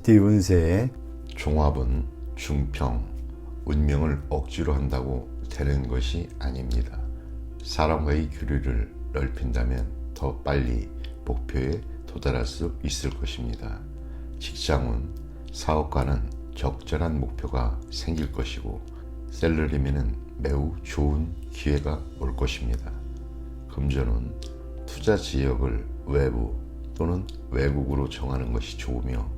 법띠 운세. 종합은 중평, 운명을 억지로 한다고 되는 것이 아닙니다. 사람과의 교류를 넓힌다면 더 빨리 목표에 도달할 수 있을 것입니다. 직장운, 사업가는 적절한 목표가 생길 것이고 셀러리맨은 매우 좋은 기회가 올 것입니다. 금전운, 투자 지역을 외부 또는 외국으로 정하는 것이 좋으며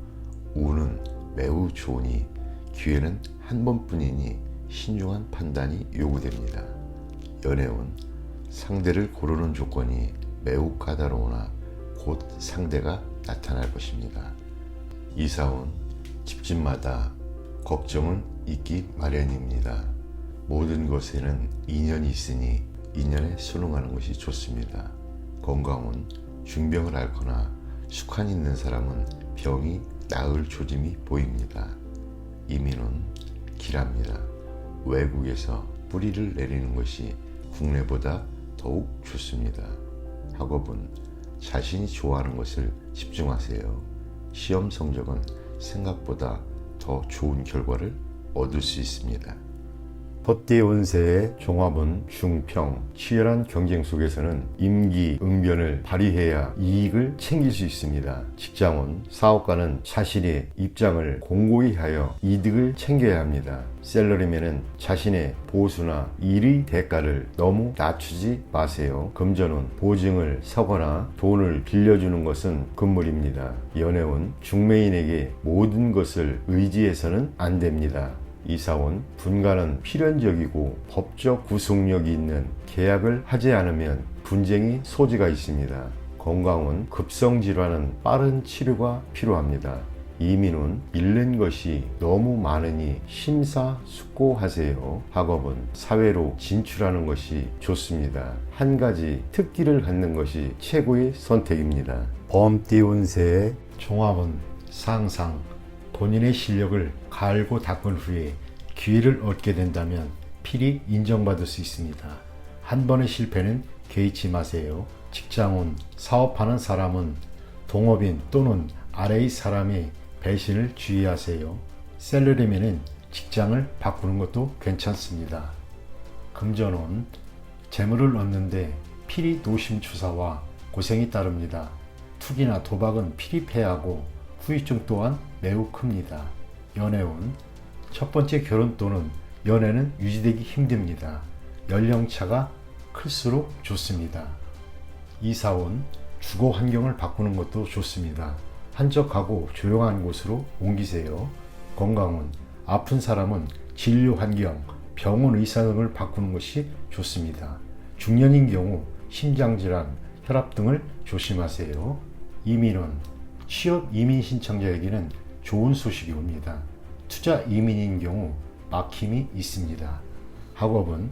운은 매우 좋으니 기회는 한 번뿐이니 신중한 판단이 요구됩니다. 연애운, 상대를 고르는 조건이 매우 까다로우나 곧 상대가 나타날 것입니다. 이사운, 집집마다 걱정은 있기 마련입니다. 모든 것에는 인연이 있으니 인연에 순응하는 것이 좋습니다. 건강운, 중병을 앓거나 숙한 있는 사람은 병이 나을 조짐이 보입니다. 이민운, 길합니다. 외국에서 뿌리를 내리는 것이 국내보다 더욱 좋습니다. 학업은 자신이 좋아하는 것을 집중하세요. 시험 성적은 생각보다 더 좋은 결과를 얻을 수 있습니다. 법띠 운세의 종합은 중평. 치열한 경쟁 속에서는 임기응변을 발휘해야 이익을 챙길 수 있습니다. 직장운, 사업가는 자신의 입장을 공고히 하여 이득을 챙겨야 합니다. 셀러리맨은 자신의 보수나 일의 대가를 너무 낮추지 마세요. 금전운, 보증을 서거나 돈을 빌려주는 것은 금물입니다. 연애운, 중매인에게 모든 것을 의지해서는 안 됩니다. 이사운, 분가는 필연적이고 법적 구속력이 있는 계약을 하지 않으면 분쟁이 소지가 있습니다. 건강운, 급성질환은 빠른 치료가 필요합니다. 이민운, 잃는 것이 너무 많으니 심사숙고하세요. 학업은 사회로 진출하는 것이 좋습니다. 한 가지 특기를 갖는 것이 최고의 선택입니다. 범띠 운세의 종합은 상상. 본인의 실력을 갈고 닦은 후에 기회를 얻게 된다면 필히 인정받을 수 있습니다. 한 번의 실패는 개의치 마세요. 직장운, 사업하는 사람은 동업인 또는 아래의 사람의 배신을 주의하세요. 셀러리맨은 직장을 바꾸는 것도 괜찮습니다. 금전운, 재물을 얻는데 필히 노심초사와 고생이 따릅니다. 투기나 도박은 필히 패하고 후유증 또한 매우 큽니다. 연애운, 첫 번째 결혼 또는 연애는 유지되기 힘듭니다. 연령차가 클수록 좋습니다. 이사운, 주거 환경을 바꾸는 것도 좋습니다. 한적하고 조용한 곳으로 옮기세요. 건강운, 아픈 사람은 진료 환경, 병원 의사 등을 바꾸는 것이 좋습니다. 중년인 경우 심장질환, 혈압 등을 조심하세요. 이민운, 취업 이민 신청자에게는 좋은 소식이 옵니다. 투자 이민인 경우 막힘이 있습니다. 학업은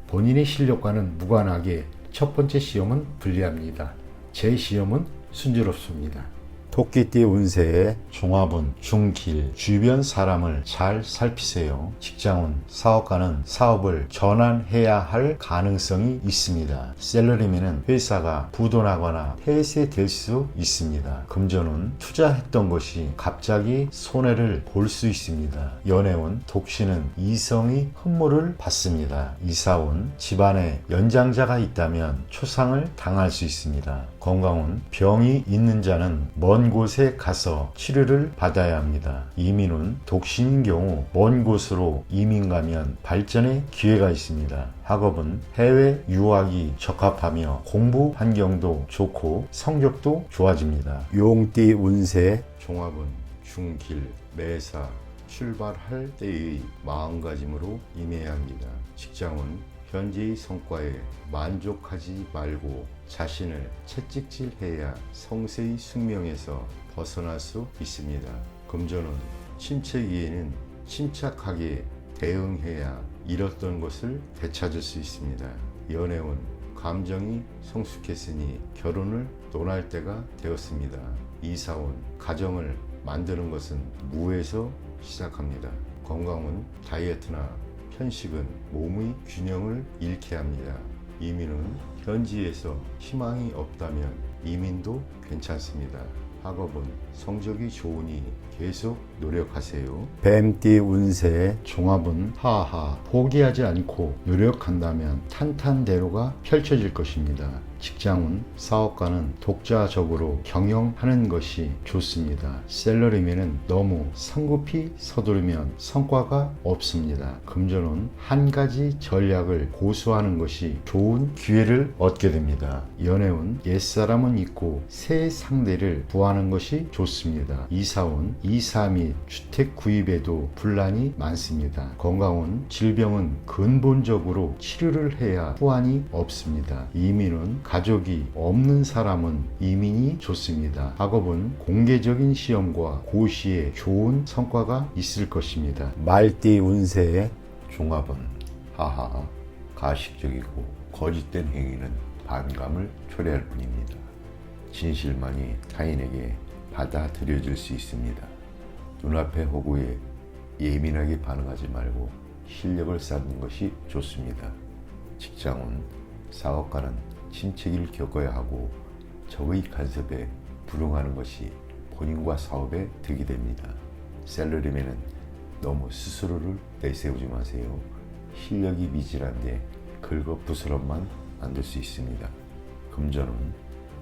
본인의 실력과는 무관하게 첫 번째 시험은 불리합니다. 제 시험은 순조롭습니다. 토끼띠 운세의 종합은 중길, 주변 사람을 잘 살피세요. 직장운, 사업가는 사업을 전환해야 할 가능성이 있습니다. 셀러리맨은 회사가 부도나거나 폐쇄될 수 있습니다. 금전운, 투자했던 것이 갑자기 손해를 볼 수 있습니다. 연애운, 독신은 이성이 흠모를 받습니다. 이사운, 집안에 연장자가 있다면 초상을 당할 수 있습니다. 건강운, 병이 있는 자는 먼 곳에 가서 치료를 받아야 합니다. 이민운, 독신인 경우 먼 곳으로 이민 가면 발전의 기회가 있습니다. 학업은 해외 유학이 적합하며 공부 환경도 좋고 성적도 좋아집니다. 용띠 운세. 종합은 중길, 매사, 출발할 때의 마음가짐으로 임해야 합니다. 직장은 현재의 성과에 만족하지 말고 자신을 채찍질해야 성세의 숙명에서 벗어날 수 있습니다. 금전은 침체기에는 침착하게 대응해야 잃었던 것을 되찾을 수 있습니다. 연애운, 감정이 성숙했으니 결혼을 논할 때가 되었습니다. 이사운, 가정을 만드는 것은 무에서 시작합니다. 건강은 다이어트나 편식은 몸의 균형을 잃게 합니다. 이민은 현지에서 희망이 없다면 이민도 괜찮습니다. 학업은 성적이 좋으니 계속 노력하세요. 뱀띠 운세 종합은 하하 포기하지 않고 노력한다면 탄탄대로가 펼쳐질 것입니다. 직장운 사업가는 독자적으로 경영하는 것이 좋습니다. 셀러리맨은 너무 성급히 서두르면 성과가 없습니다. 금전운 한 가지 전략을 고수하는 것이 좋은 기회를 얻게 됩니다. 연애운 옛사람은 있고 새 상대를 구하는 것이 좋습니다. 이사운 이사 및 주택 구입에도 분란이 많습니다. 건강운 질병은 근본적으로 치료를 해야 후환이 없습니다. 이민운 가족이 없는 사람은 이민이 좋습니다. 학업은 공개적인 시험과 고시에 좋은 성과가 있을 것입니다. 말띠 운세의 종합은 하하 가식적이고 거짓된 행위는 반감을 초래할 뿐입니다. 진실만이 타인에게 받아들여질 수 있습니다. 눈앞의 호구에 예민하게 반응하지 말고 실력을 쌓는 것이 좋습니다. 직장운 사업가는 침체기를 겪어야 하고 적의 간섭에 불응하는 것이 본인과 사업에 득이 됩니다. 셀러리맨은 너무 스스로를 내세우지 마세요. 실력이 미진한데 긁어부스럼만 만들 수 있습니다. 금전은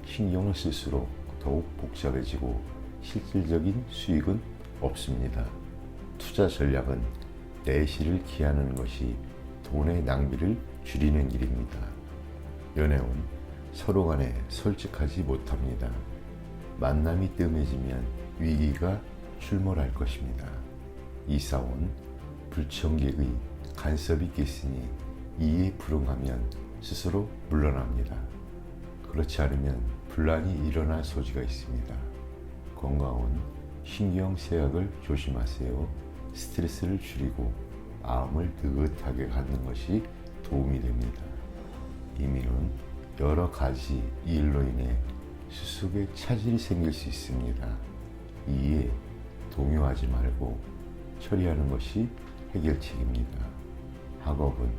신경을 쓸수록 더욱 복잡해지고 실질적인 수익은 없습니다. 투자 전략은 내실을 기하는 것이 돈의 낭비를 줄이는 길입니다. 연애운 서로 간에 솔직하지 못합니다. 만남이 뜸해지면 위기가 출몰할 것입니다. 이사운 불청객의 간섭이 있겠으니 이에 불응하면 스스로 물러납니다. 그렇지 않으면 분란이 일어날 소지가 있습니다. 건강운 신경쇠약을 조심하세요. 스트레스를 줄이고 마음을 느긋하게 갖는 것이 도움이 됩니다. 이민은 여러 가지 일로 인해 수습에 차질이 생길 수 있습니다. 이에 동요하지 말고 처리하는 것이 해결책입니다. 학업은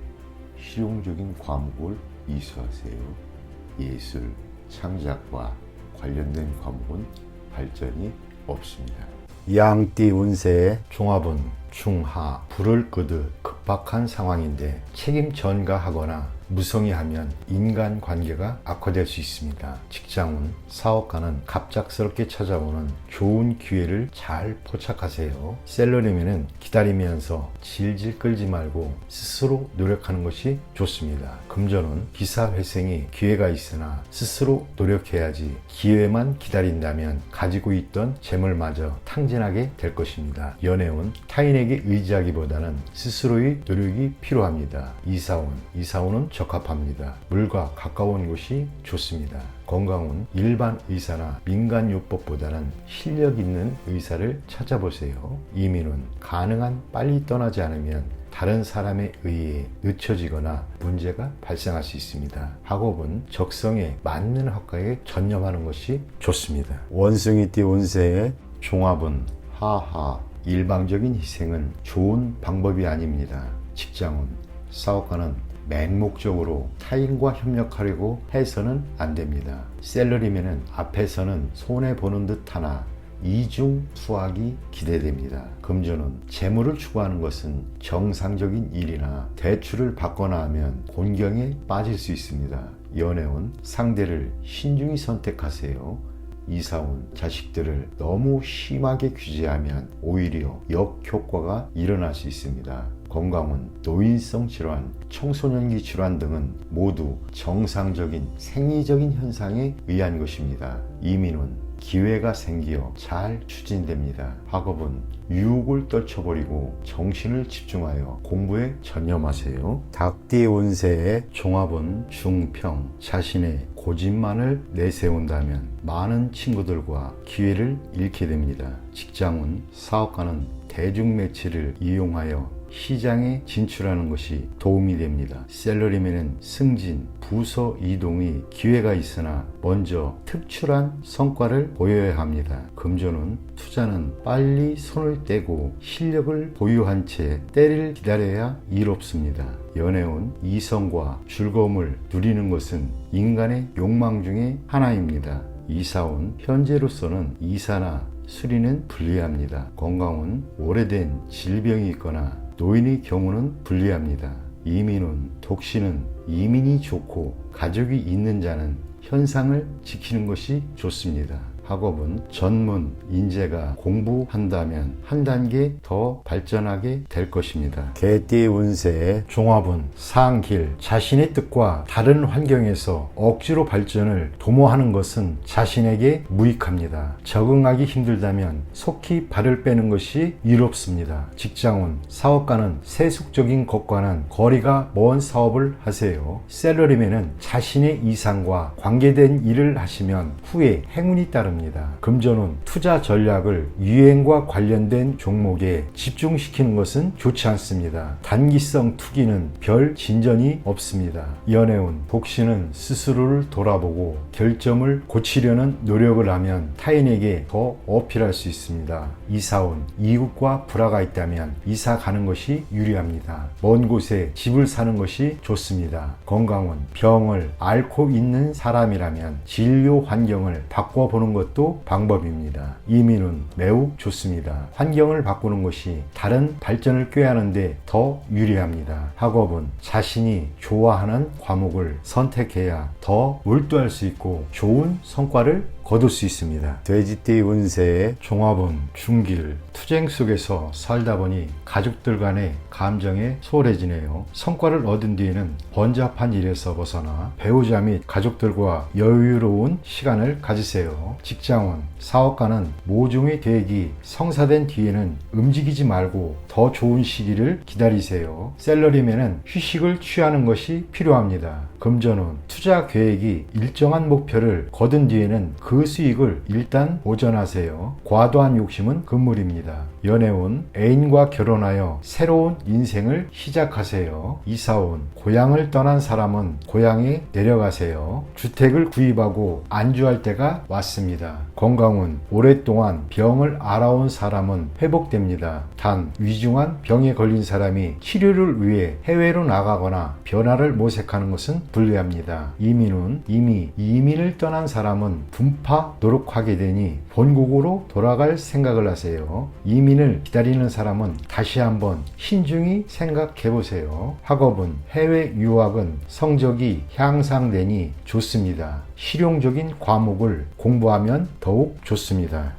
실용적인 과목을 이수하세요. 예술, 창작과 관련된 과목은 발전이 없습니다. 양띠 운세의 종합은 중하 불을 끄듯 급박한 상황인데 책임 전가하거나 무성의하면 인간관계가 악화될 수 있습니다. 직장운 사업가는 갑작스럽게 찾아오는 좋은 기회를 잘 포착하세요. 셀러리맨은 기다리면서 질질 끌지 말고 스스로 노력하는 것이 좋습니다. 금전운 기사회생에 기회가 있으나 스스로 노력해야지 기회만 기다린다면 가지고 있던 재물마저 탕진하게 될 것입니다. 연애운 타인에게 의지하기보다는 스스로의 노력이 필요합니다. 이사운은 적합합니다. 물과 가까운 곳이 좋습니다. 건강운 일반 의사나 민간요법보다는 실력 있는 의사를 찾아보세요. 이민운 가능한 빨리 떠나지 않으면 다른 사람에 의해 늦춰지거나 문제가 발생할 수 있습니다. 학업은 적성에 맞는 학과에 전념하는 것이 좋습니다. 원숭이띠 운세의 종합은 하하 일방적인 희생은 좋은 방법이 아닙니다. 직장운 사업가는 맹목적으로 타인과 협력하려고 해서는 안 됩니다. 셀러리맨은 앞에서는 손해보는 듯 하나 이중 수확이 기대됩니다. 금전은 재물을 추구하는 것은 정상적인 일이나 대출을 받거나 하면 곤경에 빠질 수 있습니다. 연애운 상대를 신중히 선택하세요. 이사운 자식들을 너무 심하게 규제하면 오히려 역효과가 일어날 수 있습니다. 건강은 노인성 질환, 청소년기 질환 등은 모두 정상적인 생리적인 현상에 의한 것입니다. 이민은 기회가 생겨 잘 추진됩니다. 학업은 유혹을 떨쳐버리고 정신을 집중하여 공부에 전념하세요. 닭띠 운세의 종합은 중평. 자신의 고집만을 내세운다면 많은 친구들과 기회를 잃게 됩니다. 직장운 사업가는 대중매체를 이용하여 시장에 진출하는 것이 도움이 됩니다. 셀러리맨은 승진, 부서 이동의 기회가 있으나 먼저 특출한 성과를 보여야 합니다. 금전운 투자는 빨리 손을 떼고 실력을 보유한 채 때를 기다려야 일 없습니다. 연애운 이성과 즐거움을 누리는 것은 인간의 욕망 중에 하나입니다. 이사운, 현재로서는 이사나 수리는 불리합니다. 건강운, 오래된 질병이 있거나 노인의 경우는 불리합니다. 이민운, 독신은 이민이 좋고 가족이 있는 자는 현상을 지키는 것이 좋습니다. 학업은 전문, 인재가 공부한다면 한 단계 더 발전하게 될 것입니다. 개띠 운세의 종합은 상길, 자신의 뜻과 다른 환경에서 억지로 발전을 도모하는 것은 자신에게 무익합니다. 적응하기 힘들다면 속히 발을 빼는 것이 이롭습니다. 직장운, 사업가는 세속적인 것과는 거리가 먼 사업을 하세요. 셀러리맨은 자신의 이상과 관계된 일을 하시면 후에 행운이 따릅니다. 금전운, 투자 전략을 유행과 관련된 종목에 집중시키는 것은 좋지 않습니다. 단기성 투기는 별 진전이 없습니다. 연애운, 독신은 스스로를 돌아보고 결점을 고치려는 노력을 하면 타인에게 더 어필할 수 있습니다. 이사운, 이웃과 불화가 있다면 이사 가는 것이 유리합니다. 먼 곳에 집을 사는 것이 좋습니다. 건강운, 병을 앓고 있는 사람이라면 진료 환경을 바꿔보는 것도 방법입니다. 이민운, 매우 좋습니다. 환경을 바꾸는 것이 다른 발전을 꾀하는데 더 유리합니다. 학업은 자신이 좋아하는 과목을 선택해야 더 몰두할 수 있고 좋은 성과를 거둘 수 있습니다. 돼지띠 운세의 종합은 중길, 투쟁 속에서 살다 보니 가족들 간의 감정에 소홀해지네요. 성과를 얻은 뒤에는 번잡한 일에서 벗어나 배우자 및 가족들과 여유로운 시간을 가지세요. 직장운, 사업가는 모종의 계획이 성사된 뒤에는 움직이지 말고 더 좋은 시기를 기다리세요. 셀러리맨은 휴식을 취하는 것이 필요합니다. 금전운, 투자 계획이 일정한 목표를 거둔 뒤에는 그 수익을 일단 보전하세요. 과도한 욕심은 금물입니다. 연애운, 애인과 결혼하여 새로운 인생을 시작하세요. 이사운, 고향을 떠난 사람은 고향에 내려가세요. 주택을 구입하고 안주할 때가 왔습니다. 건강운, 오랫동안 병을 앓아온 사람은 회복됩니다. 단 위중한 병에 걸린 사람이 치료를 위해 해외로 나가거나 변화를 모색하는 것은 불리합니다. 이민운, 이미 이민을 떠난 사람은 분파 노력하게 되니 본국으로 돌아갈 생각을 하세요. 이민을 기다리는 사람은 다시 한번 신중히 생각해 보세요. 학업은 해외 유학은 성적이 향상되니 좋습니다. 실용적인 과목을 공부하면 더욱 좋습니다.